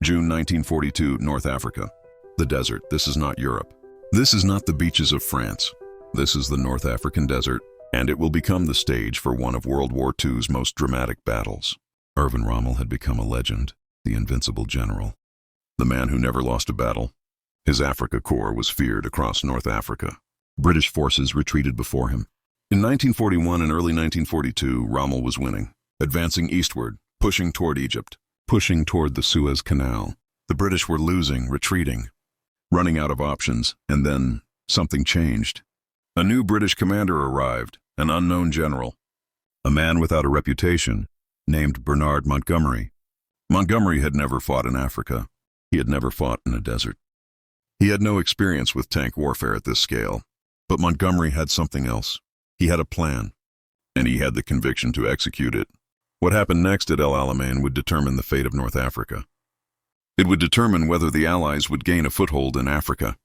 June 1942, North Africa. The desert. This is not Europe. This is not the beaches of France. This is the North African desert, and it will become the stage for one of World War II's most dramatic battles. Erwin Rommel had become a legend, the Invincible general, the man who never lost a battle. His Africa Corps was feared across North Africa. British forces retreated before him. In 1941 and early 1942, Rommel was winning, advancing eastward, pushing toward Egypt, pushing toward the Suez Canal. The British were losing, retreating, running out of options, and then something changed. A new British commander arrived, an unknown general, a man without a reputation, named Bernard Montgomery. Montgomery had never fought in Africa. He had never fought in a desert. He had no experience with tank warfare at this scale. But Montgomery had something else. He had a plan, and he had the conviction to execute it. What happened next at Alamein would determine the fate of North Africa. It would determine whether the Allies would gain a foothold in Africa.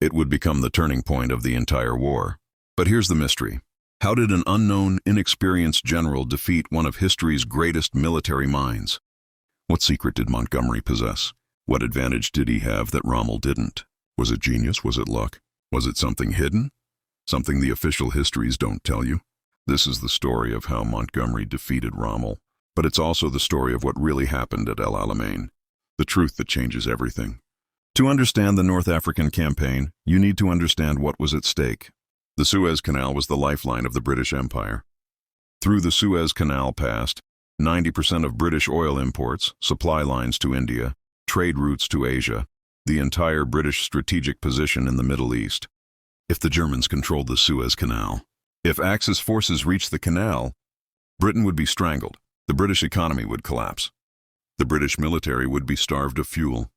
It would become the turning point of the entire war. But here's the mystery. How did an unknown, inexperienced general defeat one of history's greatest military minds? What secret did Montgomery possess? What advantage did he have that Rommel didn't? Was it genius? Was it luck? Was it something hidden? Something the official histories don't tell you? This is the story of how Montgomery defeated Rommel, but it's also the story of what really happened at El Alamein, the truth that changes everything. To understand the North African campaign, you need to understand what was at stake. The Suez Canal was the lifeline of the British Empire. Through the Suez Canal passed 90% of British oil imports, supply lines to India, trade routes to Asia, the entire British strategic position in the Middle East. If the Germans controlled the Suez Canal, if Axis forces reached the canal, Britain would be strangled. The British economy would collapse. The British military would be starved of fuel.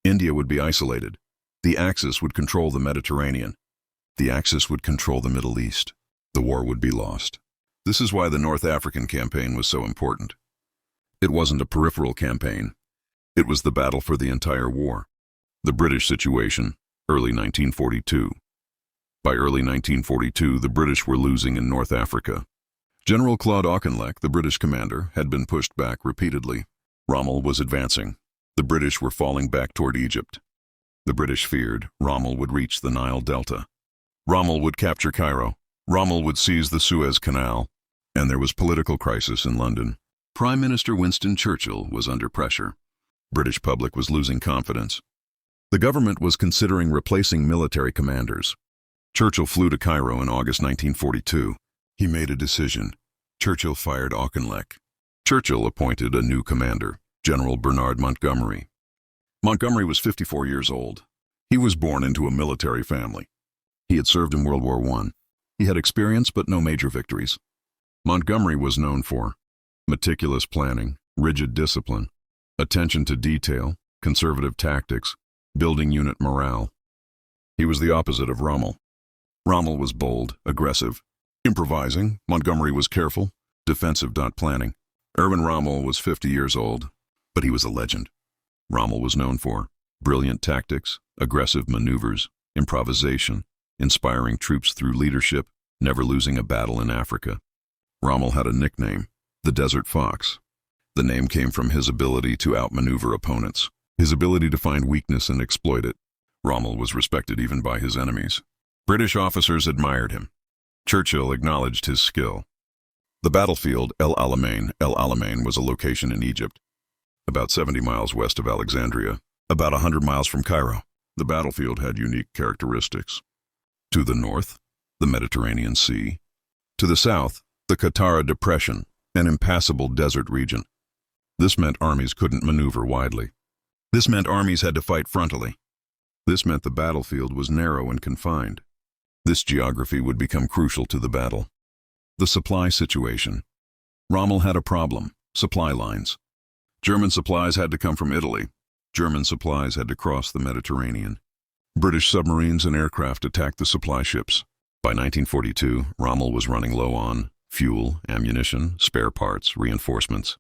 India would be isolated. The Axis would control the Mediterranean. The Axis would control the Middle East. The war would be lost. This is why the North African campaign was so important. It wasn't a peripheral campaign. It was the battle for the entire war. The British situation, early 1942. By early 1942, the British were losing in North Africa. General Claude Auchinleck, the British commander, had been pushed back repeatedly. Rommel was advancing. The British were falling back toward Egypt. The British feared Rommel would reach the Nile Delta. Rommel would capture Cairo. Rommel would seize the Suez Canal. And there was political crisis in London. Prime Minister Winston Churchill was under pressure. British public was losing confidence. The government was considering replacing military commanders. Churchill flew to Cairo in August 1942. He made a decision. Churchill fired Auchinleck. Churchill appointed a new commander, General Bernard Montgomery. Montgomery was 54 years old. He was born into a military family. He had served in World War I. He had experience but no major victories. Montgomery was known for meticulous planning, rigid discipline, attention to detail, conservative tactics, building unit morale. He was the opposite of Rommel. Rommel was bold, aggressive, improvising. Montgomery was careful, defensive. Planning. Erwin Rommel was 50 years old, but he was a legend. Rommel was known for brilliant tactics, aggressive maneuvers, improvisation, inspiring troops through leadership, never losing a battle in Africa. Rommel had a nickname, the Desert Fox. The name came from his ability to outmaneuver opponents, his ability to find weakness and exploit it. Rommel was respected even by his enemies. British officers admired him. Churchill acknowledged his skill. The battlefield, El Alamein. El Alamein was a location in Egypt, about 70 miles west of Alexandria, about 100 miles from Cairo. The battlefield had unique characteristics. To the north, the Mediterranean Sea. To the south, the Qattara Depression, an impassable desert region. This meant armies couldn't maneuver widely. This meant armies had to fight frontally. This meant the battlefield was narrow and confined. This geography would become crucial to the battle. The supply situation. Rommel had a problem: supply lines. German supplies had to come from Italy. German supplies had to cross the Mediterranean. British submarines and aircraft attacked the supply ships. By 1942, Rommel was running low on fuel, ammunition, spare parts, reinforcements.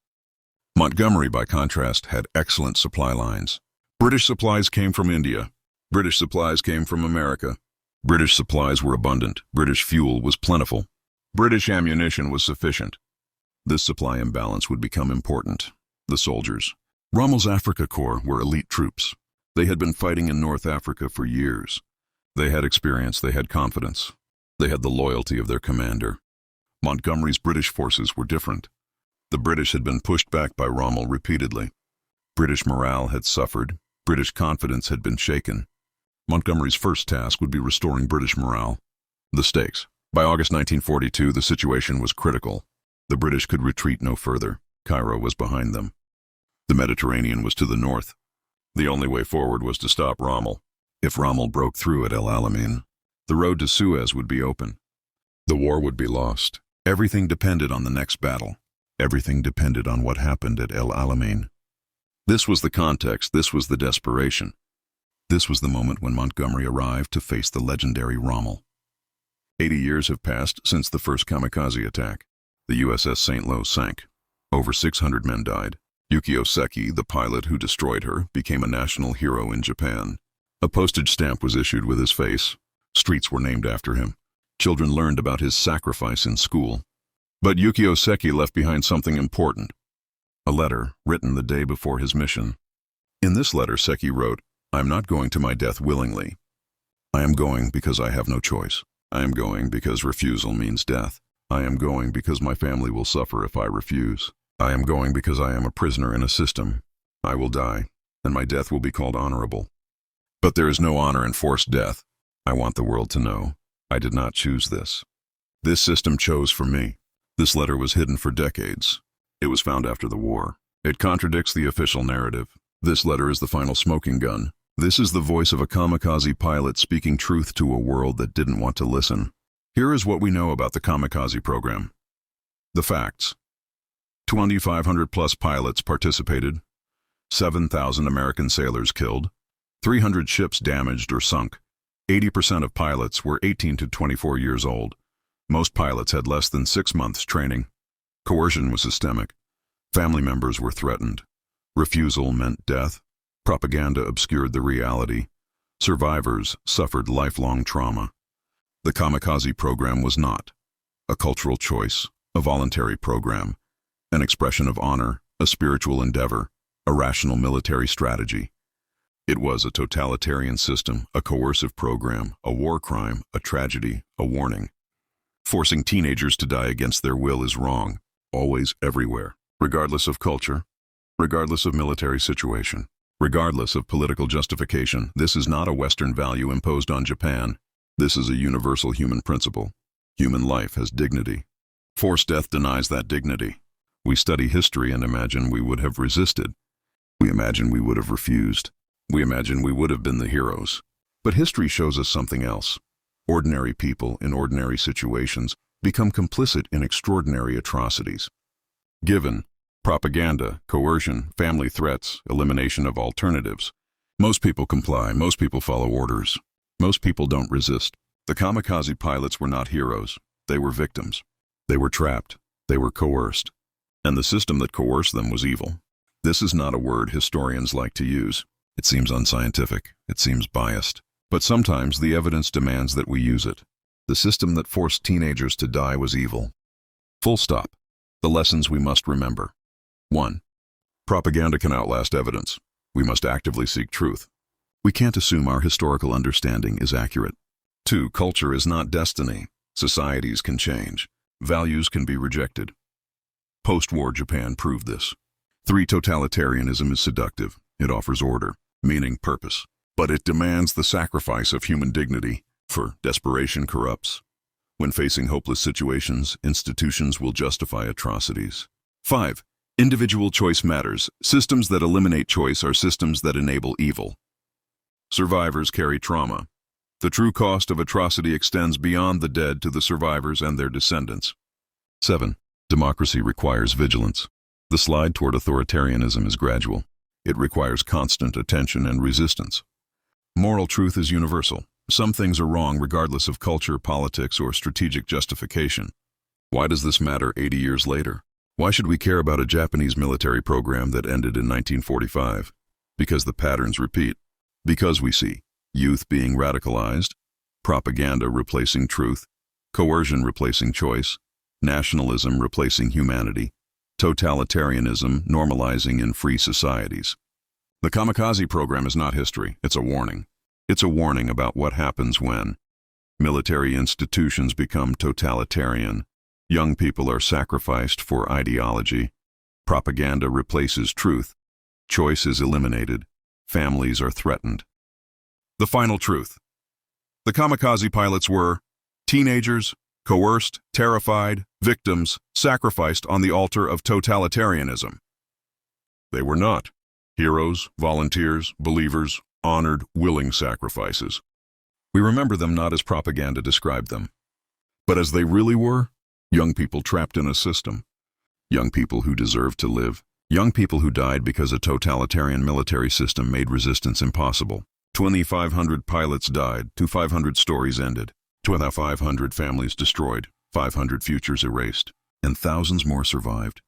Montgomery, by contrast, had excellent supply lines. British supplies came from India. British supplies came from America. British supplies were abundant. British fuel was plentiful. British ammunition was sufficient. This supply imbalance would become important. The soldiers. Rommel's Africa Corps were elite troops. They had been fighting in North Africa for years. They had experience, they had confidence. They had the loyalty of their commander. Montgomery's British forces were different. The British had been pushed back by Rommel repeatedly. British morale had suffered. British confidence had been shaken. Montgomery's first task would be restoring British morale. The stakes. By August 1942, the situation was critical. The British could retreat no further. Cairo was behind them. The Mediterranean was to the north. The only way forward was to stop Rommel. If Rommel broke through at El Alamein, the road to Suez would be open. The war would be lost. Everything depended on the next battle. Everything depended on what happened at El Alamein. This was the context, this was the desperation. This was the moment when Montgomery arrived to face the legendary Rommel. 80 years have passed since the first kamikaze attack. The USS St. Louis sank. Over 600 men died. Yukio Seki, the pilot who destroyed her, became a national hero in Japan. A postage stamp was issued with his face. Streets were named after him. Children learned about his sacrifice in school. But Yukio Seki left behind something important. A letter written the day before his mission. In this letter, Seki wrote, "I am not going to my death willingly. I am going because I have no choice. I am going because refusal means death. I am going because my family will suffer if I refuse. I am going because I am a prisoner in a system. I will die, and my death will be called honorable. But there is no honor in forced death. I want the world to know. I did not choose this. This system chose for me." This letter was hidden for decades. It was found after the war. It contradicts the official narrative. This letter is the final smoking gun. This is the voice of a kamikaze pilot speaking truth to a world that didn't want to listen. Here is what we know about the kamikaze program. The facts. 2,500+ pilots participated. 7,000 American sailors killed. 300 ships damaged or sunk. 80% of pilots were 18 to 24 years old. Most pilots had less than 6 months training. Coercion was systemic. Family members were threatened. Refusal meant death. Propaganda obscured the reality. Survivors suffered lifelong trauma. The kamikaze program was not a cultural choice, a voluntary program, an expression of honor, a spiritual endeavor, a rational military strategy. It was a totalitarian system, a coercive program, a war crime, a tragedy, a warning. Forcing teenagers to die against their will is wrong, always, everywhere, regardless of culture, regardless of military situation, regardless of political justification. This is not a Western value imposed on Japan. This is a universal human principle. Human life has dignity. Forced death denies that dignity. We study history and imagine we would have resisted. We imagine we would have refused. We imagine we would have been the heroes. But history shows us something else. Ordinary people in ordinary situations become complicit in extraordinary atrocities. Given propaganda, coercion, family threats, elimination of alternatives, most people comply, most people follow orders. Most people don't resist. The kamikaze pilots were not heroes. They were victims. They were trapped. They were coerced. And the system that coerced them was evil. This is not a word historians like to use. It seems unscientific. It seems biased. But sometimes the evidence demands that we use it. The system that forced teenagers to die was evil. Full stop. The lessons we must remember. 1. Propaganda can outlast evidence. We must actively seek truth. We can't assume our historical understanding is accurate. 2. Culture is not destiny. Societies can change. Values can be rejected. Post-war Japan proved this. 3. Totalitarianism is seductive. It offers order, meaning, purpose. But it demands the sacrifice of human dignity, for desperation corrupts. When facing hopeless situations, institutions will justify atrocities. 5. Individual choice matters. Systems that eliminate choice are systems that enable evil. Survivors carry trauma. The true cost of atrocity extends beyond the dead to the survivors and their descendants. 7. Democracy requires vigilance. The slide toward authoritarianism is gradual. It requires constant attention and resistance. Moral truth is universal. Some things are wrong regardless of culture, politics, or strategic justification. Why does this matter 80 years later? Why should we care about a Japanese military program that ended in 1945? Because the patterns repeat. Because we see youth being radicalized, propaganda replacing truth, coercion replacing choice, nationalism replacing humanity, Totalitarianism normalizing in free societies. The kamikaze program is not history, it's a warning. It's a warning about what happens when military institutions become totalitarian, young people are sacrificed for ideology, propaganda replaces truth, choice is eliminated, families are threatened. The final truth. The kamikaze pilots were teenagers, coerced, terrified, victims, sacrificed on the altar of totalitarianism. They were not heroes, volunteers, believers, honored, willing sacrifices. We remember them not as propaganda described them, but as they really were, young people trapped in a system, young people who deserved to live, young people who died because a totalitarian military system made resistance impossible. 2,500 pilots died, 2,500 stories ended, 2,500 families destroyed, 500 futures erased, and thousands more survived,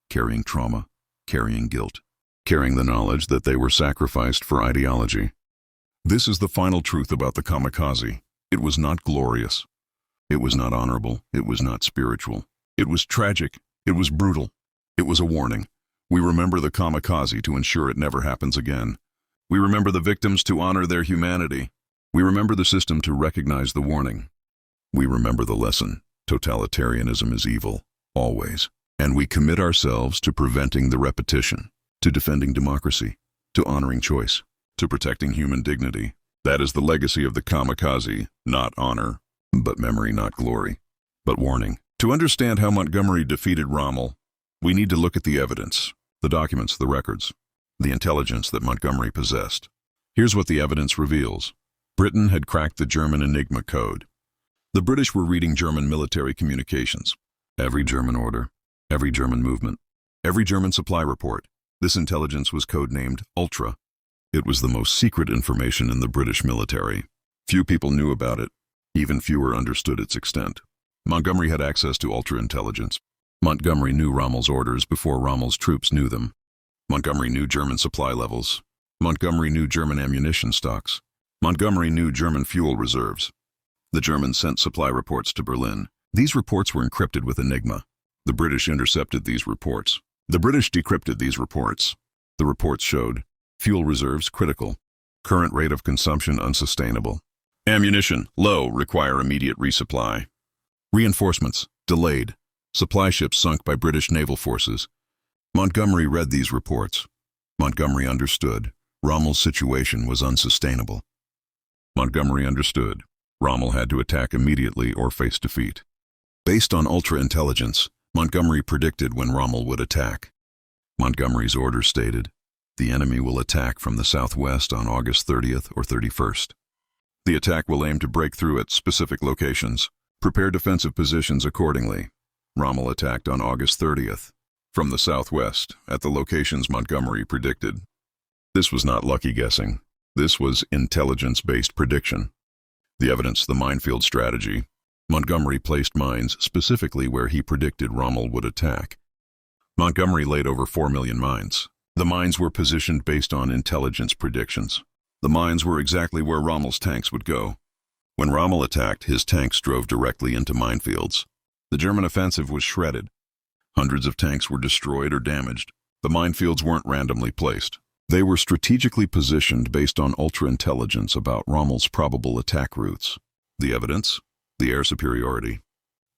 carrying trauma, carrying guilt, carrying the knowledge that they were sacrificed for ideology. This is the final truth about the kamikaze. It was not glorious. It was not honorable. It was not spiritual. It was tragic. It was brutal. It was a warning. We remember the kamikaze to ensure it never happens again. We remember the victims to honor their humanity. We remember the system to recognize the warning. We remember the lesson. Totalitarianism is evil, always. And we commit ourselves to preventing the repetition, to defending democracy, to honoring choice, to protecting human dignity. That is the legacy of the kamikaze, not honor, but memory, not glory, but warning. To understand how Montgomery defeated Rommel, we need to look at the evidence, the documents, the records, the intelligence that Montgomery possessed. Here's what the evidence reveals. Britain had cracked the German Enigma code. The British were reading German military communications. Every German order, every German movement, every German supply report. This intelligence was codenamed Ultra. It was the most secret information in the British military. Few people knew about it. Even fewer understood its extent. Montgomery had access to Ultra intelligence. Montgomery knew Rommel's orders before Rommel's troops knew them. Montgomery knew German supply levels. Montgomery knew German ammunition stocks. Montgomery knew German fuel reserves. The Germans sent supply reports to Berlin. These reports were encrypted with Enigma. The British intercepted these reports. The British decrypted these reports. The reports showed fuel reserves critical, current rate of consumption unsustainable, ammunition low, require immediate resupply, reinforcements delayed, supply ships sunk by British naval forces. Montgomery read these reports. Montgomery understood Rommel's situation was unsustainable. Montgomery understood Rommel had to attack immediately or face defeat. Based on ultra intelligence, Montgomery predicted when Rommel would attack. Montgomery's order stated, the enemy will attack from the southwest on August 30th or 31st. The attack will aim to break through at specific locations. Prepare defensive positions accordingly. Rommel attacked on August 30th, from the southwest, at the locations Montgomery predicted. This was not lucky guessing. This was intelligence-based prediction. The evidence, the minefield strategy. Montgomery placed mines specifically where he predicted Rommel would attack. Montgomery laid over 4 million mines. The mines were positioned based on intelligence predictions. The mines were exactly where Rommel's tanks would go. When Rommel attacked, his tanks drove directly into minefields. The German offensive was shredded. Hundreds of tanks were destroyed or damaged. The minefields weren't randomly placed. They were strategically positioned based on ultra-intelligence about Rommel's probable attack routes. The evidence? The air superiority.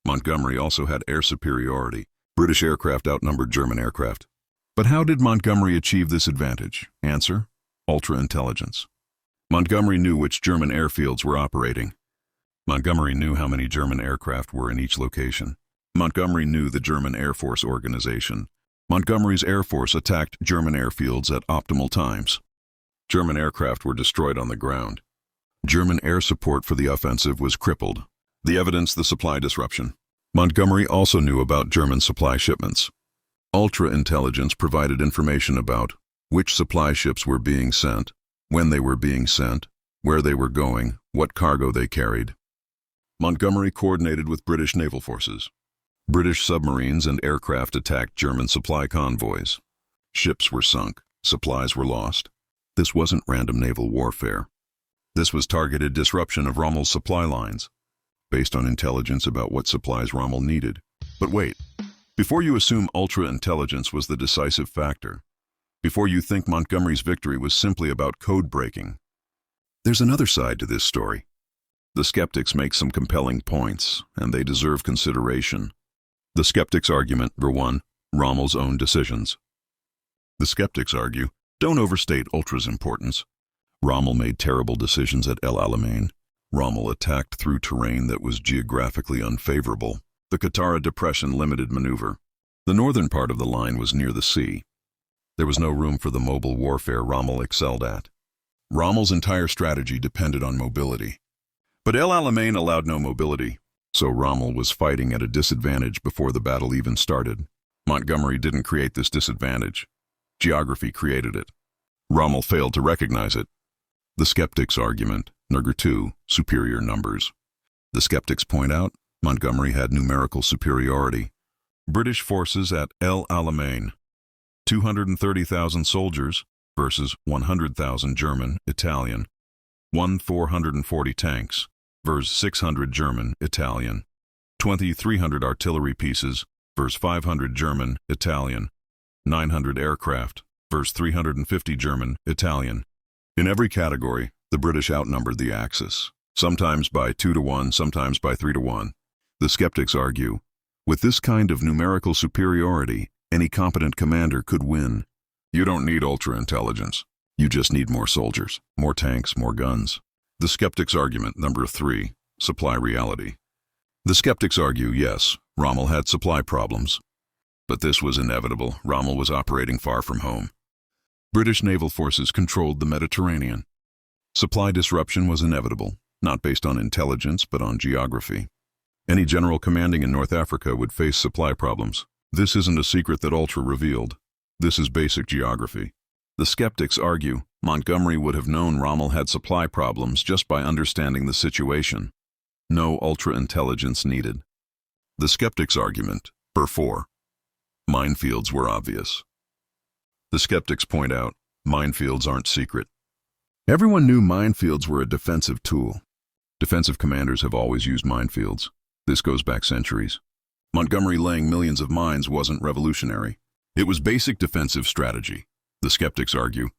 Montgomery also had air superiority. British aircraft outnumbered German aircraft. But how did Montgomery achieve this advantage? Answer: ultra-intelligence. Montgomery knew which German airfields were operating. Montgomery knew how many German aircraft were in each location. Montgomery knew the German Air Force organization. Montgomery's Air Force attacked German airfields at optimal times. German aircraft were destroyed on the ground. German air support for the offensive was crippled. The evidence, the supply disruption. Montgomery also knew about German supply shipments. Ultra-intelligence provided information about which supply ships were being sent, when they were being sent, where they were going, what cargo they carried. Montgomery coordinated with British naval forces. British submarines and aircraft attacked German supply convoys. Ships were sunk, supplies were lost. This wasn't random naval warfare. This was targeted disruption of Rommel's supply lines, based on intelligence about what supplies Rommel needed. But wait, Before you assume ultra-intelligence was the decisive factor, before you think Montgomery's victory was simply about code breaking, there's another side to this story. The skeptics make some compelling points, and they deserve consideration. The skeptics' argument, number 1, Rommel's own decisions. The skeptics argue, don't overstate Ultra's importance. Rommel made terrible decisions at El Alamein. Rommel attacked through terrain that was geographically unfavorable. The Qattara Depression limited maneuver. The northern part of the line was near the sea. There was no room for the mobile warfare Rommel excelled at. Rommel's entire strategy depended on mobility. But El Alamein allowed no mobility, so Rommel was fighting at a disadvantage before the battle even started. Montgomery didn't create this disadvantage. Geography created it. Rommel failed to recognize it. The skeptics' argument, number 2, superior numbers. The skeptics point out Montgomery had numerical superiority. British forces at El Alamein, 230,000 soldiers versus 100,000 German, Italian, 440 tanks versus 600 German, Italian, 2,300 artillery pieces versus 500 German, Italian, 900 aircraft versus 350 German, Italian. In every category, the British outnumbered the Axis, sometimes by 2 to 1, sometimes by 3 to 1. The skeptics argue, with this kind of numerical superiority, any competent commander could win. You don't need ultra-intelligence. You just need more soldiers, more tanks, more guns. The skeptics' argument, number 3, supply reality. The skeptics argue, yes, Rommel had supply problems. But this was inevitable. Rommel was operating far from home. British naval forces controlled the Mediterranean. Supply disruption was inevitable, not based on intelligence but on geography. Any general commanding in North Africa would face supply problems. This isn't a secret that Ultra revealed. This is basic geography. The skeptics argue Montgomery would have known Rommel had supply problems just by understanding the situation. No ultra-intelligence needed. The skeptics' argument, per 4. Minefields were obvious. The skeptics point out, minefields aren't secret. Everyone knew minefields were a defensive tool. Defensive commanders have always used minefields. This goes back centuries. Montgomery laying millions of mines wasn't revolutionary. It was basic defensive strategy. The skeptics argue,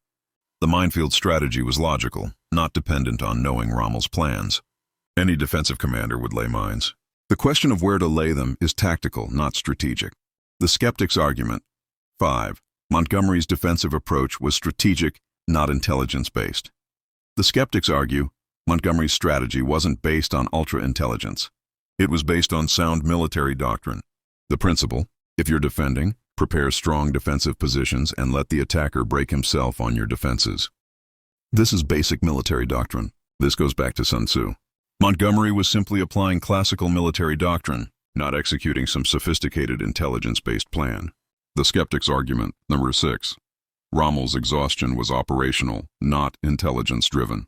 the minefield strategy was logical, not dependent on knowing Rommel's plans. Any defensive commander would lay mines. The question of where to lay them is tactical, not strategic. The skeptics' argument, 5. Montgomery's defensive approach was strategic, not intelligence-based. The skeptics argue Montgomery's strategy wasn't based on ultra-intelligence. It was based on sound military doctrine. The principle, if you're defending, prepare strong defensive positions and let the attacker break himself on your defenses. This is basic military doctrine. This goes back to Sun Tzu. Montgomery was simply applying classical military doctrine, not executing some sophisticated intelligence-based plan. The skeptics' argument, number 6. Rommel's exhaustion was operational, not intelligence-driven.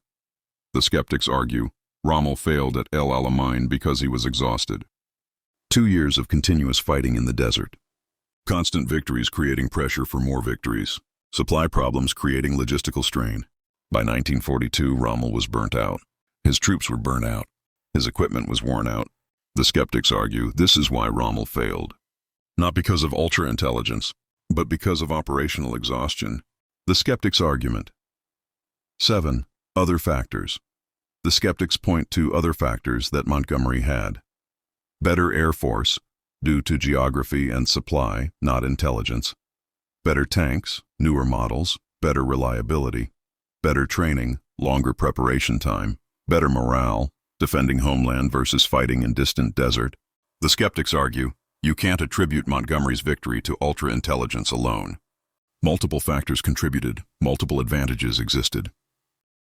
The skeptics argue Rommel failed at El Alamein because he was exhausted. 2 years of continuous fighting in the desert. Constant victories creating pressure for more victories. Supply problems creating logistical strain. By 1942, Rommel was burnt out. His troops were burnt out. His equipment was worn out. The skeptics argue this is why Rommel failed. Not because of ultra-intelligence, but because of operational exhaustion. The skeptics' argument. 7. Other factors. The skeptics point to other factors that Montgomery had. Better air force, due to geography and supply, not intelligence. Better tanks, newer models, better reliability. Better training, longer preparation time. Better morale, defending homeland versus fighting in distant desert. The skeptics argue, you can't attribute Montgomery's victory to ultra-intelligence alone. Multiple factors contributed, multiple advantages existed.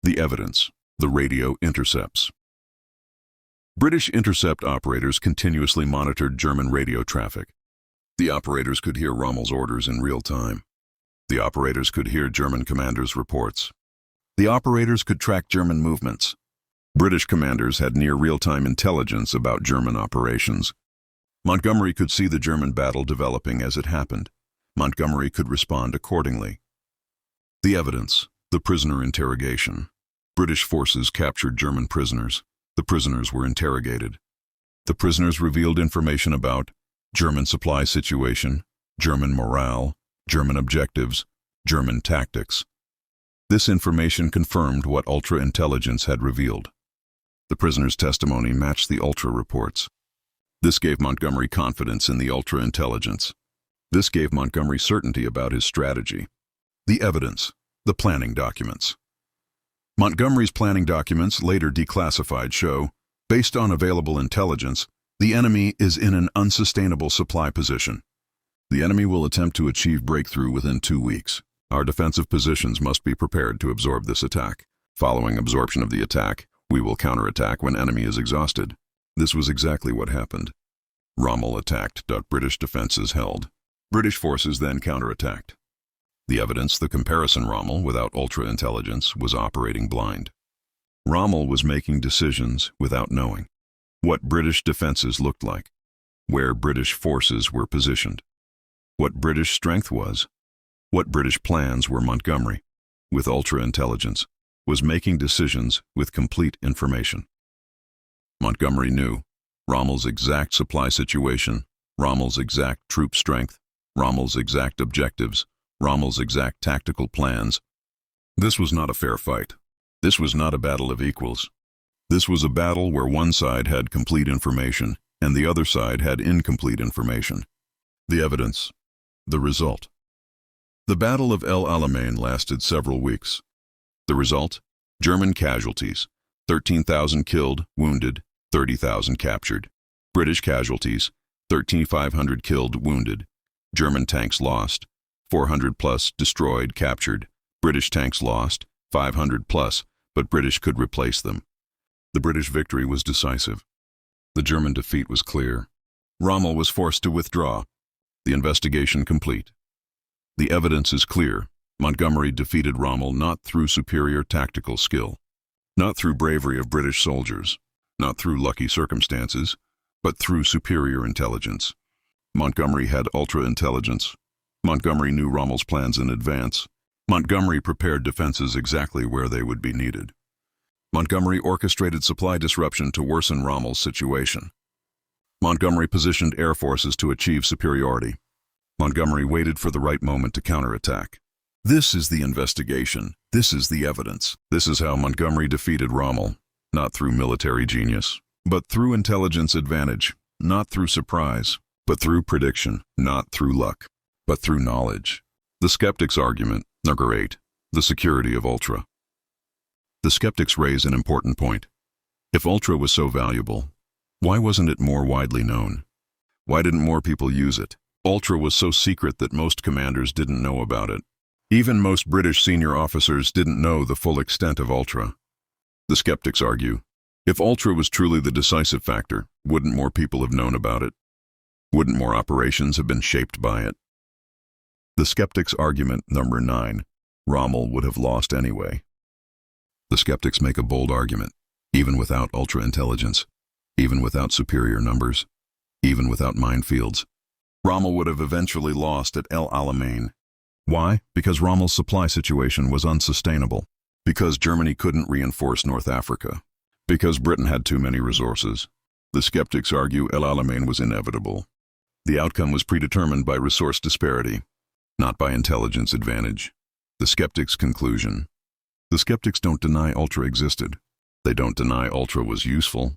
The evidence, the radio intercepts. British intercept operators continuously monitored German radio traffic. The operators could hear Rommel's orders in real time. The operators could hear German commanders' reports. The operators could track German movements. British commanders had near real-time intelligence about German operations. Montgomery could see the German battle developing as it happened. Montgomery could respond accordingly. The evidence, the prisoner interrogation. British forces captured German prisoners. The prisoners were interrogated. The prisoners revealed information about German supply situation, German morale, German objectives, German tactics. This information confirmed what Ultra Intelligence had revealed. The prisoner's testimony matched the Ultra reports. This gave Montgomery confidence in the Ultra Intelligence. This gave Montgomery certainty about his strategy. The evidence, the planning documents. Montgomery's planning documents, later declassified, show, based on available intelligence, the enemy is in an unsustainable supply position. The enemy will attempt to achieve breakthrough within 2 weeks. Our defensive positions must be prepared to absorb this attack. Following absorption of the attack, we will counterattack when enemy is exhausted. This was exactly what happened. Rommel attacked. British defenses held. British forces then counterattacked. The evidence, the comparison: Rommel, without Ultra Intelligence, was operating blind. Rommel was making decisions without knowing what British defenses looked like, where British forces were positioned, what British strength was, what British plans were. Montgomery, with Ultra Intelligence, was making decisions with complete information. Montgomery knew Rommel's exact supply situation, Rommel's exact troop strength, Rommel's exact objectives, Rommel's exact tactical plans. This was not a fair fight. This was not a battle of equals. This was a battle where one side had complete information and the other side had incomplete information. The evidence, the result. The Battle of El Alamein lasted several weeks. The result? German casualties, 13,000 killed, wounded, 30,000 captured. British casualties, 13,500 killed, wounded. German tanks lost, 400 plus destroyed, captured. British tanks lost, 500 plus, but British could replace them. The British victory was decisive. The German defeat was clear. Rommel was forced to withdraw. The investigation complete. The evidence is clear. Montgomery defeated Rommel not through superior tactical skill, not through bravery of British soldiers, not through lucky circumstances, but through superior intelligence. Montgomery had Ultra Intelligence. Montgomery knew Rommel's plans in advance. Montgomery prepared defenses exactly where they would be needed. Montgomery orchestrated supply disruption to worsen Rommel's situation. Montgomery positioned air forces to achieve superiority. Montgomery waited for the right moment to counterattack. This is the investigation. This is the evidence. This is how Montgomery defeated Rommel, not through military genius, but through intelligence advantage, not through surprise, but through prediction, not through luck, but through knowledge. The skeptics' argument, number 8, the security of Ultra. The skeptics raise an important point. If Ultra was so valuable, why wasn't it more widely known? Why didn't more people use it? Ultra was so secret that most commanders didn't know about it. Even most British senior officers didn't know the full extent of Ultra. The skeptics argue, if Ultra was truly the decisive factor, wouldn't more people have known about it? Wouldn't more operations have been shaped by it? The skeptics' argument, number 9, Rommel would have lost anyway. The skeptics make a bold argument, even without Ultra Intelligence, even without superior numbers, even without minefields. Rommel would have eventually lost at El Alamein. Why? Because Rommel's supply situation was unsustainable. Because Germany couldn't reinforce North Africa. Because Britain had too many resources. The skeptics argue El Alamein was inevitable. The outcome was predetermined by resource disparity, not by intelligence advantage. The skeptics' conclusion. The skeptics don't deny Ultra existed. They don't deny Ultra was useful.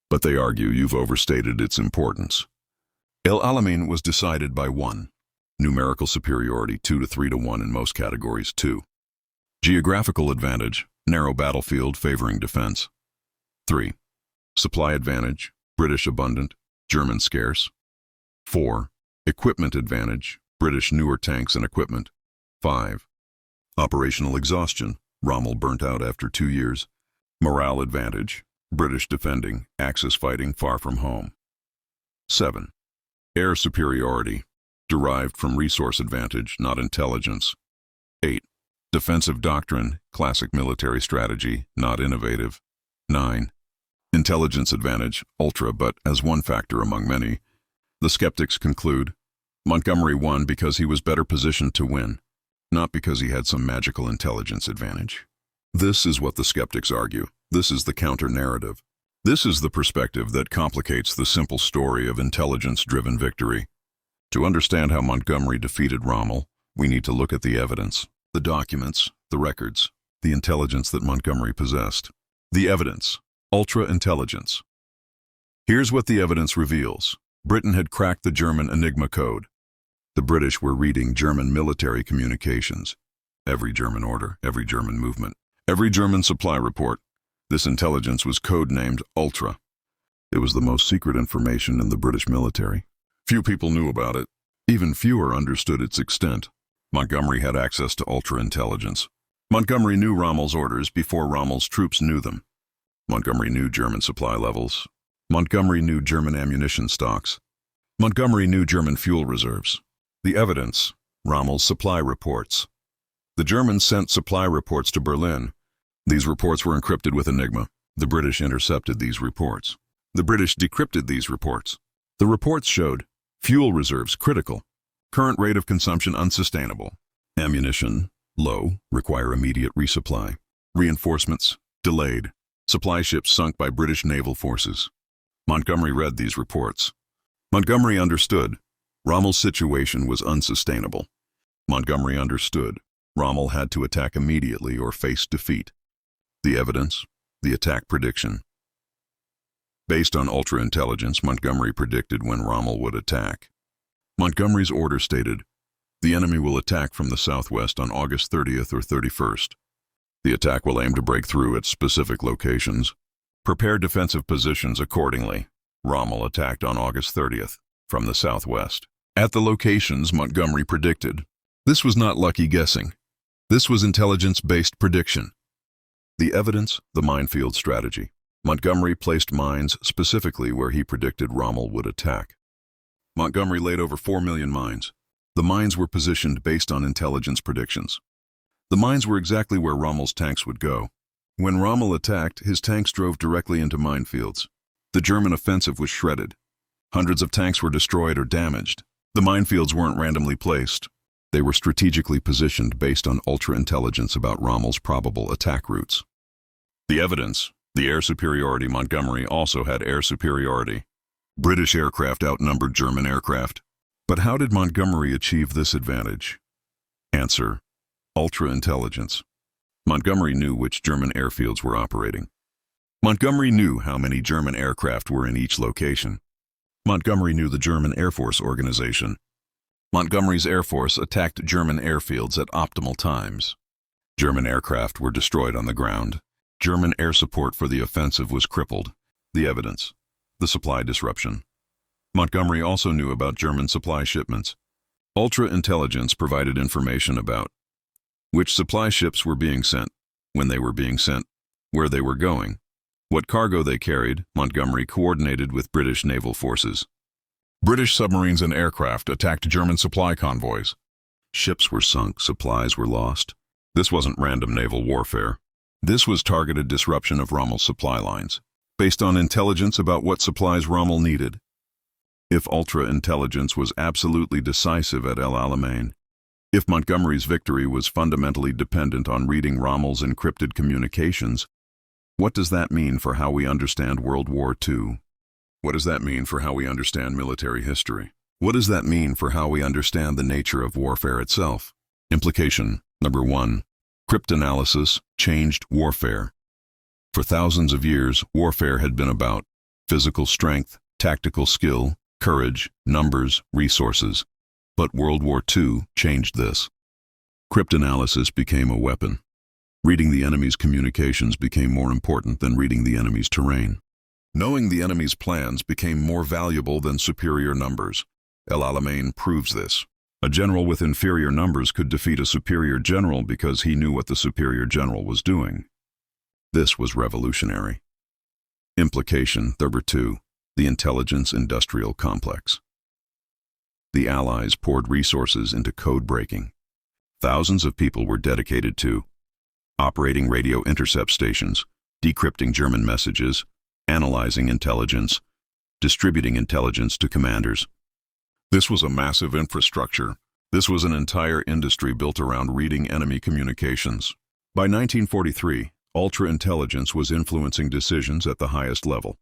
But they argue you've overstated its importance. El Alamein was decided by 1. Numerical superiority, 2 to 3 to 1 in most categories. 2. Geographical advantage, narrow battlefield favoring defense. 3. Supply advantage, British abundant, German scarce. 4. Equipment advantage, British newer tanks and equipment. 5. Operational exhaustion, Rommel burnt out after 2 years. Morale advantage, British defending, Axis fighting far from home. 7. Air superiority, derived from resource advantage, not intelligence. 8. Defensive doctrine, classic military strategy, not innovative. 9. Intelligence advantage, Ultra, but as one factor among many. The skeptics conclude, Montgomery won because he was better positioned to win, not because he had some magical intelligence advantage. This is what the skeptics argue. This is the counter-narrative. This is the perspective that complicates the simple story of intelligence-driven victory. To understand how Montgomery defeated Rommel, we need to look at the evidence, the documents, the records, the intelligence that Montgomery possessed. The evidence, ultra-intelligence. Here's what the evidence reveals. Britain had cracked the German Enigma code. The British were reading German military communications. Every German order, every German movement, every German supply report. This intelligence was codenamed Ultra. It was the most secret information in the British military. Few people knew about it. Even fewer understood its extent. Montgomery had access to ultra-intelligence. Montgomery knew Rommel's orders before Rommel's troops knew them. Montgomery knew German supply levels. Montgomery knew German ammunition stocks. Montgomery knew German fuel reserves. The evidence, Rommel's supply reports. The Germans sent supply reports to Berlin. These reports were encrypted with Enigma. The British intercepted these reports. The British decrypted these reports. The reports showed fuel reserves critical, current rate of consumption unsustainable, ammunition low, require immediate resupply, reinforcements delayed, supply ships sunk by British naval forces. Montgomery read these reports. Montgomery understood Rommel's situation was unsustainable. Montgomery understood Rommel had to attack immediately or face defeat. The evidence, the attack prediction. Based on ultra-intelligence, Montgomery predicted when Rommel would attack. Montgomery's order stated, the enemy will attack from the southwest on August 30th or 31st. The attack will aim to break through at specific locations. Prepare defensive positions accordingly. Rommel attacked on August 30th, from the southwest. At the locations Montgomery predicted. This was not lucky guessing. This was intelligence-based prediction. The evidence, the minefield strategy. Montgomery placed mines specifically where he predicted Rommel would attack. Montgomery laid over 4 million mines. The mines were positioned based on intelligence predictions. The mines were exactly where Rommel's tanks would go. When Rommel attacked, his tanks drove directly into minefields. The German offensive was shredded. Hundreds of tanks were destroyed or damaged. The minefields weren't randomly placed. They were strategically positioned based on ultra-intelligence about Rommel's probable attack routes. The evidence, the air superiority. Montgomery also had air superiority. British aircraft outnumbered German aircraft. But how did Montgomery achieve this advantage? Answer, ultra-intelligence. Montgomery knew which German airfields were operating. Montgomery knew how many German aircraft were in each location. Montgomery knew the German Air Force organization. Montgomery's Air Force attacked German airfields at optimal times. German aircraft were destroyed on the ground. German air support for the offensive was crippled. The evidence, the supply disruption. Montgomery also knew about German supply shipments. Ultra-intelligence provided information about which supply ships were being sent, when they were being sent, where they were going, what cargo they carried. Montgomery coordinated with British naval forces. British submarines and aircraft attacked German supply convoys. Ships were sunk, supplies were lost. This wasn't random naval warfare. This was targeted disruption of Rommel's supply lines, based on intelligence about what supplies Rommel needed. If ultra-intelligence was absolutely decisive at El Alamein, if Montgomery's victory was fundamentally dependent on reading Rommel's encrypted communications, what does that mean for how we understand World War II? What does that mean for how we understand military history? What does that mean for how we understand the nature of warfare itself? Implication, number 1. Cryptanalysis changed warfare. For thousands of years, warfare had been about physical strength, tactical skill, courage, numbers, resources. But World War II changed this. Cryptanalysis became a weapon. Reading the enemy's communications became more important than reading the enemy's terrain. Knowing the enemy's plans became more valuable than superior numbers. El Alamein proves this. A general with inferior numbers could defeat a superior general because he knew what the superior general was doing. This was revolutionary. Implication, number 2. The intelligence-industrial complex. The Allies poured resources into code breaking. Thousands of people were dedicated to operating radio intercept stations, decrypting German messages, analyzing intelligence, distributing intelligence to commanders. This was a massive infrastructure. This was an entire industry built around reading enemy communications. By 1943, Ultra-intelligence was influencing decisions at the highest level.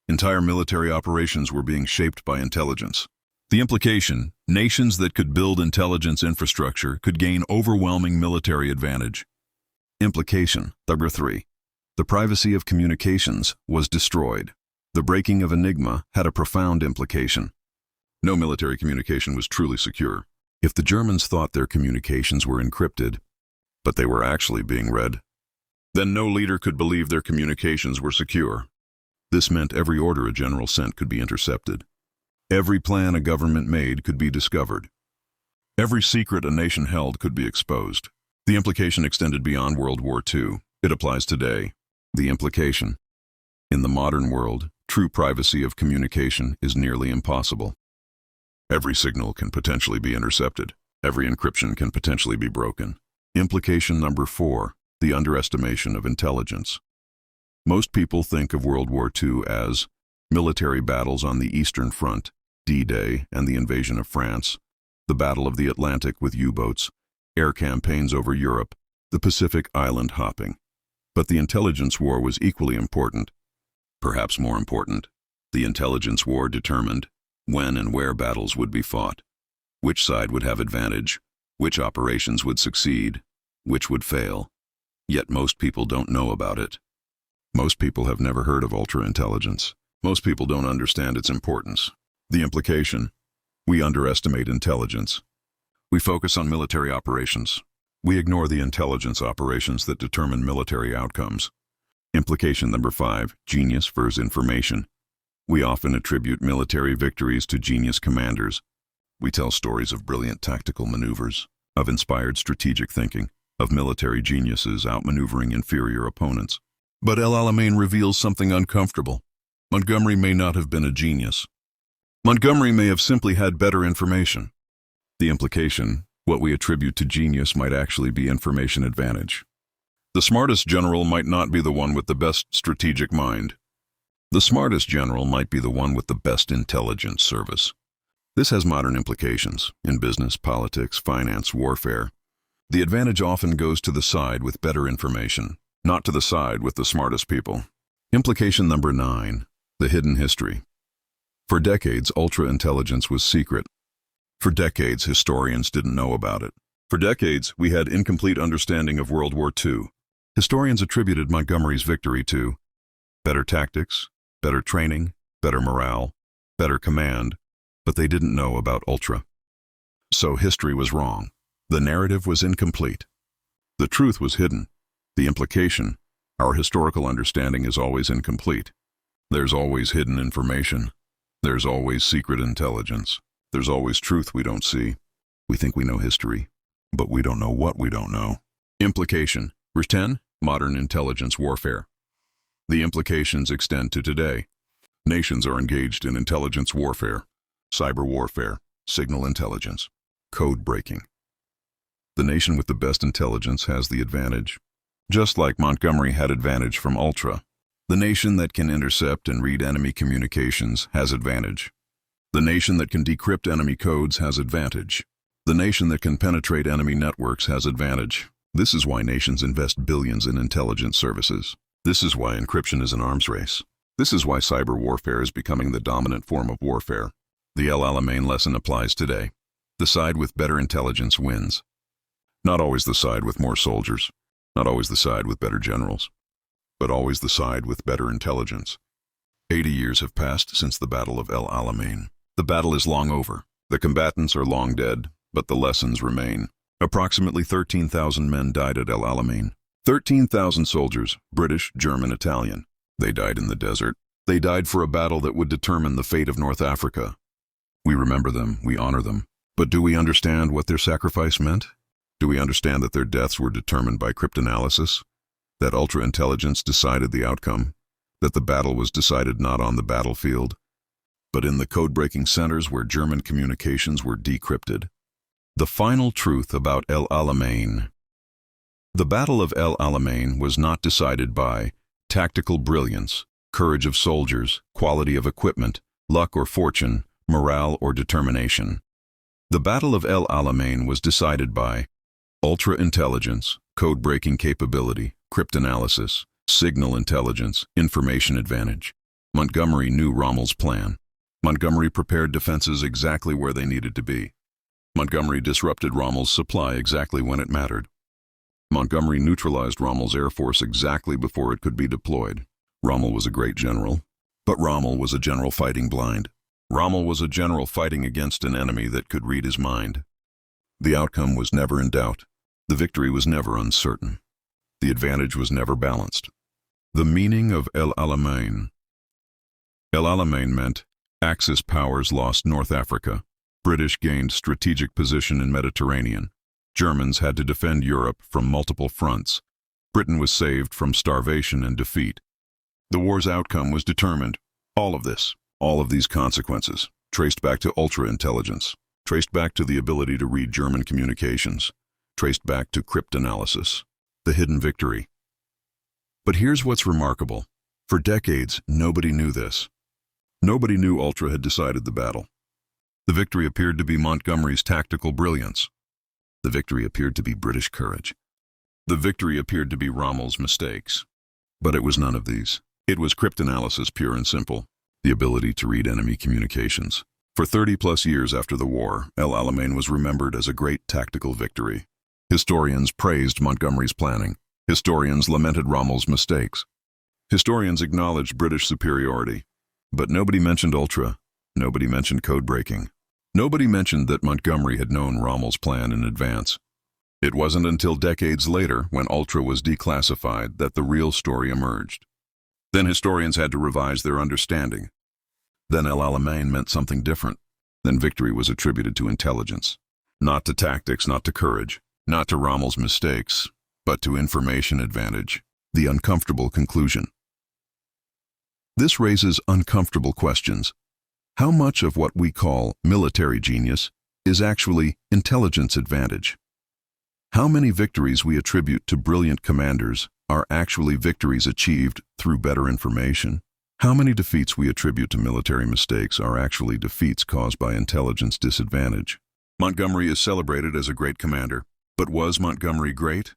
Entire military operations were being shaped by intelligence. The implication, nations that could build intelligence infrastructure could gain overwhelming military advantage. Implication, number 3. The privacy of communications was destroyed. The breaking of Enigma had a profound implication. No military communication was truly secure. If the Germans thought their communications were encrypted, but they were actually being read, then no leader could believe their communications were secure. This meant every order a general sent could be intercepted. Every plan a government made could be discovered. Every secret a nation held could be exposed. The implication extended beyond World War II. It applies today. The implication. In the modern world, true privacy of communication is nearly impossible. Every signal can potentially be intercepted. Every encryption can potentially be broken. Implication number 4, the underestimation of intelligence. Most people think of World War II as military battles on the Eastern Front, D-Day and the invasion of France, the Battle of the Atlantic with U-boats, air campaigns over Europe, the Pacific island hopping. But the intelligence war was equally important. Perhaps more important, the intelligence war determined when and where battles would be fought, which side would have advantage, which operations would succeed, which would fail. Yet most people don't know about it. Most people have never heard of ultra-intelligence. Most people don't understand its importance. The implication, we underestimate intelligence. We focus on military operations. We ignore the intelligence operations that determine military outcomes. Implication number 5, genius versus information. We often attribute military victories to genius commanders. We tell stories of brilliant tactical maneuvers, of inspired strategic thinking, of military geniuses outmaneuvering inferior opponents. But Alamein reveals something uncomfortable. Montgomery may not have been a genius. Montgomery may have simply had better information. The implication, what we attribute to genius might actually be information advantage. The smartest general might not be the one with the best strategic mind. The smartest general might be the one with the best intelligence service. This has modern implications in business, politics, finance, warfare. The advantage often goes to the side with better information, not to the side with the smartest people. Implication number 9, the hidden history. For decades, ultra-intelligence was secret. For decades, historians didn't know about it. For decades, we had incomplete understanding of World War II. Historians attributed Montgomery's victory to better tactics, better training, better morale, better command, but they didn't know about ultra. So history was wrong. The narrative was incomplete. The truth was hidden. The implication, our historical understanding is always incomplete. There's always hidden information. There's always secret intelligence. There's always truth we don't see. We think we know history, but we don't know what we don't know. Implication, verse 10, modern intelligence warfare. The implications extend to today. Nations are engaged in intelligence warfare, cyber warfare, signal intelligence, code breaking. The nation with the best intelligence has the advantage. Just like Montgomery had advantage from Ultra, the nation that can intercept and read enemy communications has advantage. The nation that can decrypt enemy codes has advantage. The nation that can penetrate enemy networks has advantage. This is why nations invest billions in intelligence services. This is why encryption is an arms race. This is why cyber warfare is becoming the dominant form of warfare. The Alamein lesson applies today. The side with better intelligence wins. Not always the side with more soldiers. Not always the side with better generals. But always the side with better intelligence. 80 years have passed since the Battle of El Alamein. The battle is long over. The combatants are long dead, but the lessons remain. Approximately 13,000 men died at El Alamein. 13,000 soldiers, British, German, Italian. They died in the desert. They died for a battle that would determine the fate of North Africa. We remember them, we honor them. But do we understand what their sacrifice meant? Do we understand that their deaths were determined by cryptanalysis? That ultra-intelligence decided the outcome? That the battle was decided not on the battlefield, but in the code-breaking centers where German communications were decrypted? The final truth about El Alamein. The Battle of El Alamein was not decided by tactical brilliance, courage of soldiers, quality of equipment, luck or fortune, morale or determination. The Battle of El Alamein was decided by ultra-intelligence, code-breaking capability, cryptanalysis, signal intelligence, information advantage. Montgomery knew Rommel's plan. Montgomery prepared defenses exactly where they needed to be. Montgomery disrupted Rommel's supply exactly when it mattered. Montgomery neutralized Rommel's air force exactly before it could be deployed. Rommel was a great general, but Rommel was a general fighting blind. Rommel was a general fighting against an enemy that could read his mind. The outcome was never in doubt. The victory was never uncertain. The advantage was never balanced. The meaning of El Alamein. El Alamein meant Axis powers lost North Africa. British gained strategic position in Mediterranean. Germans had to defend Europe from multiple fronts. Britain was saved from starvation and defeat. The war's outcome was determined. All of these consequences, traced back to ultra-intelligence, traced back to the ability to read German communications, traced back to cryptanalysis, the hidden victory. But here's what's remarkable. For decades, nobody knew this. Nobody knew Ultra had decided the battle. The victory appeared to be Montgomery's tactical brilliance. The victory appeared to be British courage. The victory appeared to be Rommel's mistakes. But it was none of these. It was cryptanalysis pure and simple, the ability to read enemy communications. For 30-plus years after the war, El Alamein was remembered as a great tactical victory. Historians praised Montgomery's planning. Historians lamented Rommel's mistakes. Historians acknowledged British superiority. But nobody mentioned Ultra. Nobody mentioned code-breaking. Nobody mentioned that Montgomery had known Rommel's plan in advance. It wasn't until decades later, when Ultra was declassified, that the real story emerged. Then historians had to revise their understanding. Then El Alamein meant something different. Then victory was attributed to intelligence. Not to tactics, not to courage, not to Rommel's mistakes, but to information advantage. The uncomfortable conclusion. This raises uncomfortable questions. How much of what we call military genius is actually intelligence advantage? How many victories we attribute to brilliant commanders are actually victories achieved through better information? How many defeats we attribute to military mistakes are actually defeats caused by intelligence disadvantage? Montgomery is celebrated as a great commander, but was Montgomery great?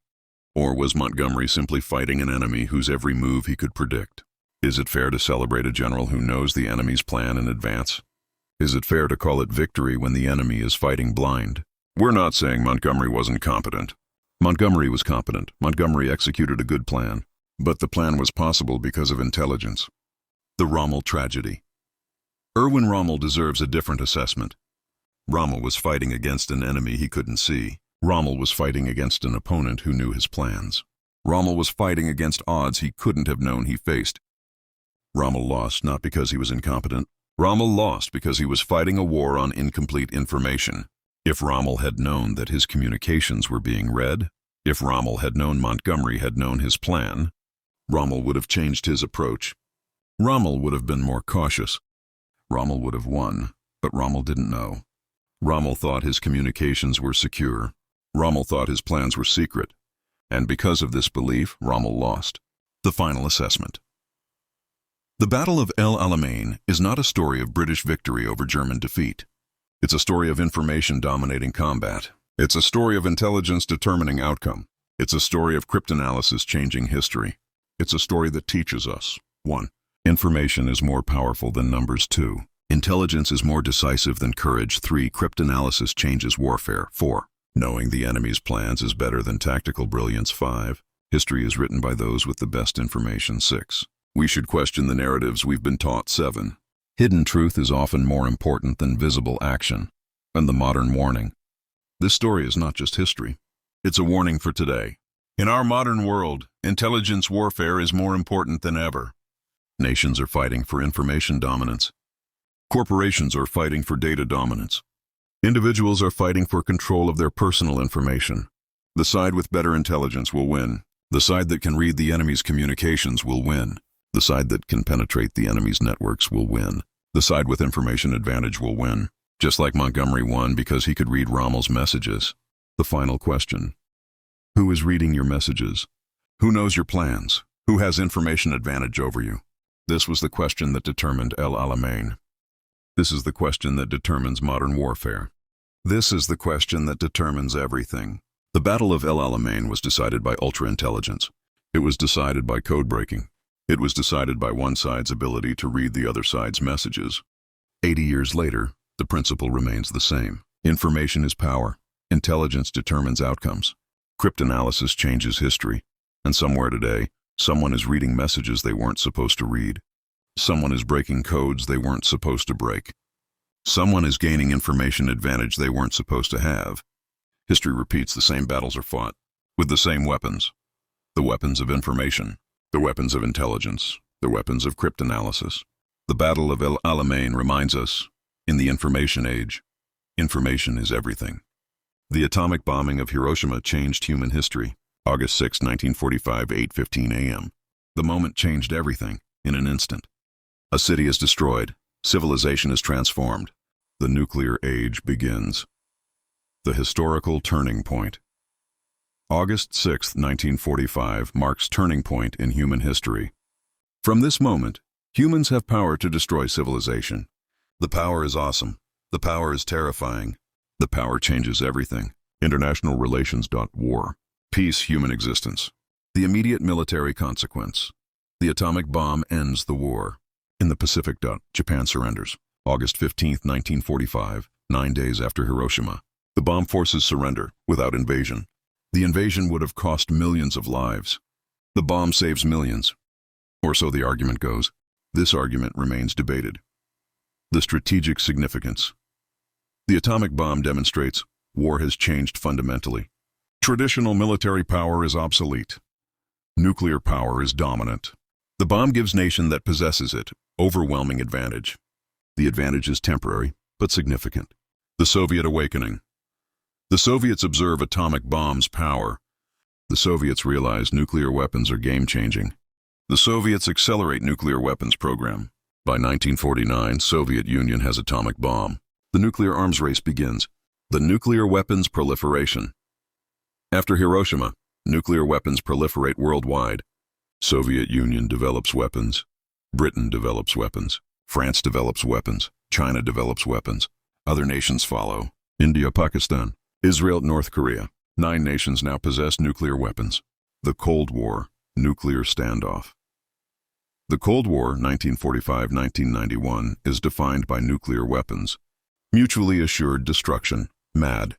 Or was Montgomery simply fighting an enemy whose every move he could predict? Is it fair to celebrate a general who knows the enemy's plan in advance? Is it fair to call it victory when the enemy is fighting blind? We're not saying Montgomery wasn't competent. Montgomery was competent. Montgomery executed a good plan. But the plan was possible because of intelligence. The Rommel tragedy. Erwin Rommel deserves a different assessment. Rommel was fighting against an enemy he couldn't see. Rommel was fighting against an opponent who knew his plans. Rommel was fighting against odds he couldn't have known he faced. Rommel lost not because he was incompetent. Rommel lost because he was fighting a war on incomplete information. If Rommel had known that his communications were being read, if Rommel had known Montgomery had known his plan, Rommel would have changed his approach. Rommel would have been more cautious. Rommel would have won, but Rommel didn't know. Rommel thought his communications were secure. Rommel thought his plans were secret. And because of this belief, Rommel lost. The final assessment. The Battle of El Alamein is not a story of British victory over German defeat. It's a story of information dominating combat. It's a story of intelligence determining outcome. It's a story of cryptanalysis changing history. It's a story that teaches us: 1. Information is more powerful than numbers. 2. Intelligence is more decisive than courage. 3. Cryptanalysis changes warfare. 4. Knowing the enemy's plans is better than tactical brilliance. 5. History is written by those with the best information. 6. We should question the narratives we've been taught. 7. Hidden truth is often more important than visible action. And the modern warning. This story is not just history. It's a warning for today. In our modern world, intelligence warfare is more important than ever. Nations are fighting for information dominance. Corporations are fighting for data dominance. Individuals are fighting for control of their personal information. The side with better intelligence will win. The side that can read the enemy's communications will win. The side that can penetrate the enemy's networks will win. The side with information advantage will win. Just like Montgomery won because he could read Rommel's messages. The final question. Who is reading your messages? Who knows your plans? Who has information advantage over you? This was the question that determined El Alamein. This is the question that determines modern warfare. This is the question that determines everything. The Battle of El Alamein was decided by ultra-intelligence. It was decided by code breaking. It was decided by one side's ability to read the other side's messages. 80 years later, the principle remains the same. Information is power. Intelligence determines outcomes. Cryptanalysis changes history. And somewhere today, someone is reading messages they weren't supposed to read. Someone is breaking codes they weren't supposed to break. Someone is gaining information advantage they weren't supposed to have. History repeats. The same battles are fought, with the same weapons. The weapons of information, the weapons of intelligence, the weapons of cryptanalysis. The Battle of Alamein reminds us, in the information age, information is everything. The atomic bombing of Hiroshima changed human history. August 6, 1945, 8:15 a.m. The moment changed everything, in an instant. A city is destroyed. Civilization is transformed. The nuclear age begins. The historical turning point. August 6, 1945 marks turning point in human history. From this moment, humans have power to destroy civilization. The power is awesome. The power is terrifying. The power changes everything. International Relations. War. Peace, human existence. The immediate military consequence. The atomic bomb ends the war. In the Pacific. Japan surrenders. August 15, 1945, 9 days after Hiroshima. The bomb forces surrender, without invasion. The invasion would have cost millions of lives. The bomb saves millions. Or so the argument goes. This argument remains debated. The strategic significance. The atomic bomb demonstrates war has changed fundamentally. Traditional military power is obsolete. Nuclear power is dominant. The bomb gives nation that possesses it overwhelming advantage. The advantage is temporary, but significant. The Soviet awakening. The Soviets observe atomic bomb's power. The Soviets realize nuclear weapons are game-changing. The Soviets accelerate nuclear weapons program. By 1949, Soviet Union has atomic bomb. The nuclear arms race begins. The nuclear weapons proliferation. After Hiroshima, nuclear weapons proliferate worldwide. Soviet Union develops weapons. Britain develops weapons. France develops weapons. China develops weapons. Other nations follow. India, Pakistan, Israel, North Korea. 9 nations now possess nuclear weapons. The Cold War, nuclear standoff. The Cold War, 1945-1991, is defined by nuclear weapons. Mutually assured destruction, MAD.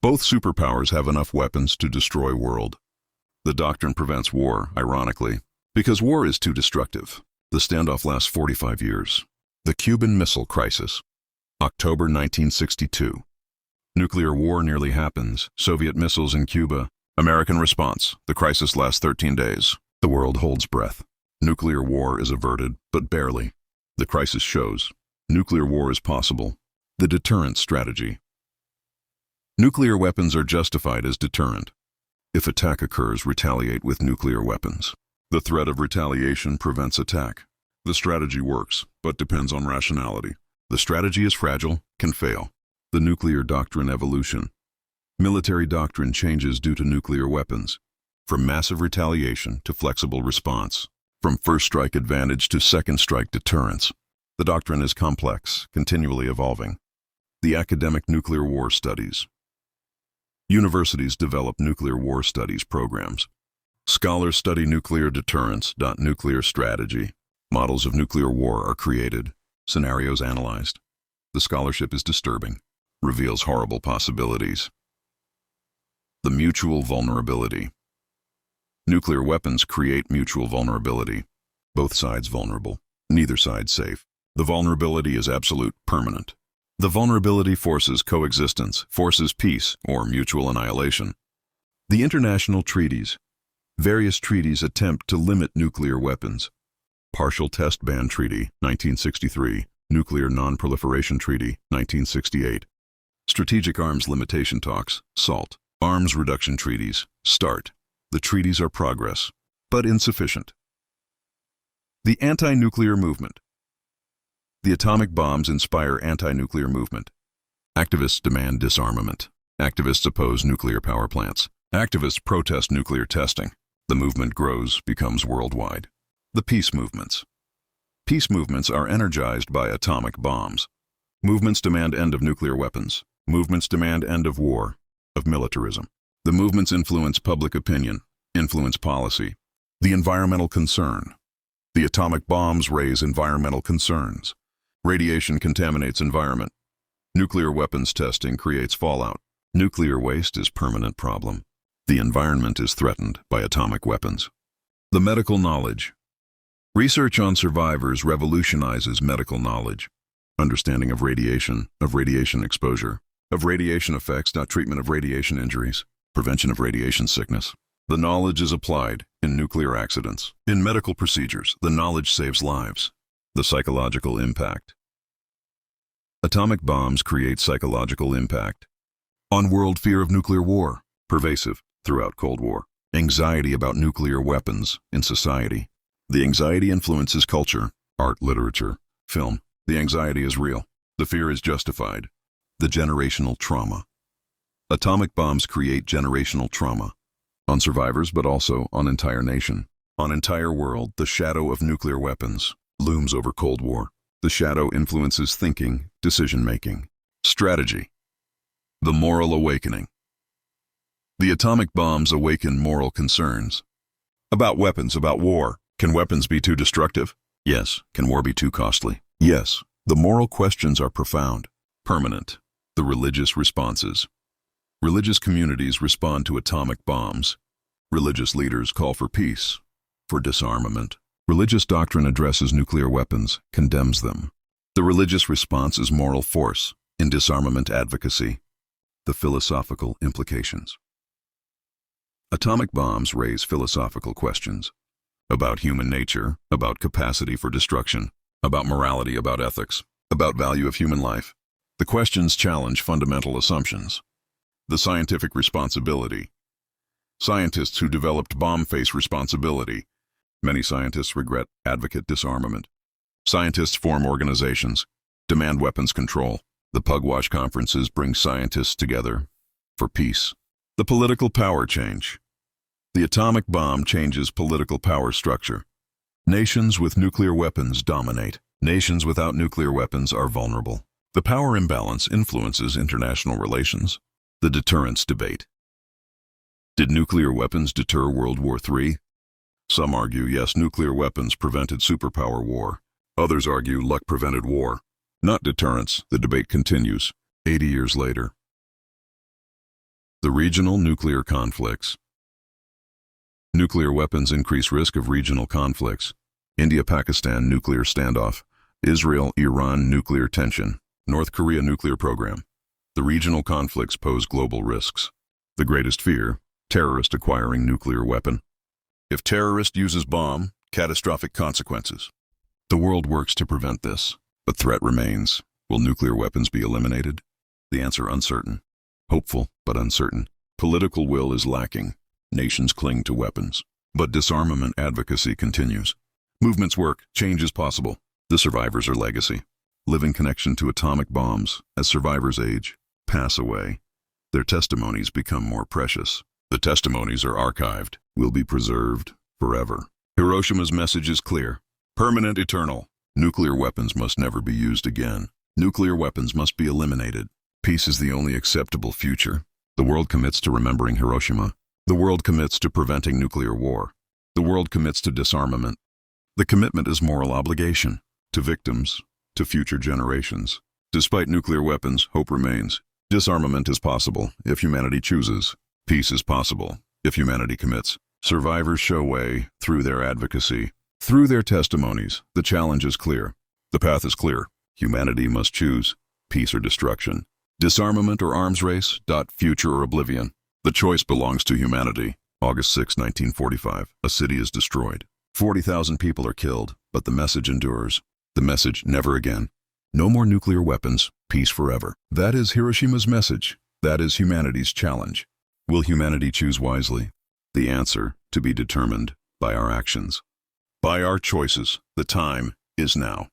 Both superpowers have enough weapons to destroy world. The doctrine prevents war, ironically, because war is too destructive. The standoff lasts 45 years. The Cuban Missile Crisis. October 1962. Nuclear war nearly happens. Soviet missiles in Cuba. American response. The crisis lasts 13 days. The world holds breath. Nuclear war is averted, but barely. The crisis shows. Nuclear war is possible. The deterrent strategy. Nuclear weapons are justified as deterrent. If attack occurs, retaliate with nuclear weapons. The threat of retaliation prevents attack. The strategy works, but depends on rationality. The strategy is fragile, can fail. The nuclear doctrine evolution. Military doctrine changes due to nuclear weapons. From massive retaliation to flexible response. From first strike advantage to second strike deterrence. The doctrine is complex, continually evolving. The academic nuclear war studies. Universities develop nuclear war studies programs. Scholars study nuclear deterrence. Nuclear strategy. Models of nuclear war are created. Scenarios analyzed. The scholarship is disturbing. Reveals horrible possibilities. The mutual vulnerability. Nuclear weapons create mutual vulnerability. Both sides vulnerable. Neither side safe. The vulnerability is absolute, permanent. The vulnerability forces coexistence, forces peace, or mutual annihilation. The international treaties. Various treaties attempt to limit nuclear weapons. Partial Test Ban Treaty, 1963. Nuclear Non-Proliferation Treaty, 1968. Strategic Arms Limitation Talks, SALT. Arms Reduction Treaties, START. The treaties are progress, but insufficient. The anti-nuclear movement. The atomic bombs inspire anti-nuclear movement. Activists demand disarmament. Activists oppose nuclear power plants. Activists protest nuclear testing. The movement grows, becomes worldwide. The peace movements. Peace movements are energized by atomic bombs. Movements demand end of nuclear weapons. Movements demand end of war, of militarism. The movements influence public opinion. influence policy. The environmental concern. The atomic bombs raise environmental concerns. Radiation contaminates environment. Nuclear weapons testing creates fallout. Nuclear waste is permanent problem. The environment is threatened by atomic weapons. The medical knowledge. Research on survivors revolutionizes medical knowledge. Understanding of radiation exposure, of radiation effects, treatment of radiation injuries, prevention of radiation sickness. The knowledge is applied in nuclear accidents. In medical procedures, the knowledge saves lives. The psychological impact. Atomic bombs create psychological impact. On world, fear of nuclear war, pervasive throughout Cold War. Anxiety about nuclear weapons in society. The anxiety influences culture, art, literature, film. The anxiety is real. The fear is justified. The generational trauma. Atomic bombs create generational trauma. On survivors, but also on entire nation. On entire world, the shadow of nuclear weapons looms over Cold War. The shadow influences thinking, decision-making. Strategy. The moral awakening. The atomic bombs awaken moral concerns. About weapons, about war. Can weapons be too destructive? Yes. Can war be too costly? Yes. The moral questions are profound, permanent. The religious responses. Religious communities respond to atomic bombs. Religious leaders call for peace, for disarmament. Religious doctrine addresses nuclear weapons, condemns them. The religious response is moral force in disarmament advocacy. The philosophical implications. Atomic bombs raise philosophical questions about human nature, about capacity for destruction, about morality, about ethics, about value of human life. The questions challenge fundamental assumptions. The scientific responsibility. Scientists who developed bomb face responsibility. Many scientists regret, advocate disarmament. Scientists form organizations, demand weapons control. The Pugwash conferences bring scientists together for peace. The political power change. The atomic bomb changes political power structure. Nations with nuclear weapons dominate. Nations without nuclear weapons are vulnerable. The power imbalance influences international relations. The deterrence debate. Did nuclear weapons deter World War III? Some argue yes, nuclear weapons prevented superpower war. Others argue luck prevented war. Not deterrence. The debate continues 80 years later. The regional nuclear conflicts. Nuclear weapons increase risk of regional conflicts. India-Pakistan nuclear standoff. Israel-Iran nuclear tension. North Korea nuclear program. The regional conflicts pose global risks. The greatest fear, terrorist acquiring nuclear weapon. If terrorist uses bomb, catastrophic consequences. The world works to prevent this, but threat remains. Will nuclear weapons be eliminated? The answer uncertain. Hopeful, but uncertain. Political will is lacking. Nations cling to weapons. But disarmament advocacy continues. Movements work, change is possible. The survivors are legacy. Live in connection to atomic bombs. As survivors age, pass away, their testimonies become more precious. The testimonies are archived, will be preserved forever. Hiroshima's message is clear. Permanent, eternal. Nuclear weapons must never be used again. Nuclear weapons must be eliminated. Peace is the only acceptable future. The world commits to remembering Hiroshima. The world commits to preventing nuclear war. The world commits to disarmament. The commitment is moral obligation to victims, to future generations. Despite nuclear weapons, hope remains. Disarmament is possible if humanity chooses. Peace is possible if humanity commits. Survivors show way through their advocacy. Through their testimonies, the challenge is clear. The path is clear. Humanity must choose peace or destruction. Disarmament or arms race, future or oblivion. The choice belongs to humanity. August 6, 1945. A city is destroyed. 40,000 people are killed, but the message endures. The message, never again. No more nuclear weapons, peace forever. That is Hiroshima's message. That is humanity's challenge. Will humanity choose wisely? The answer to be determined by our actions. By our choices. The time is now.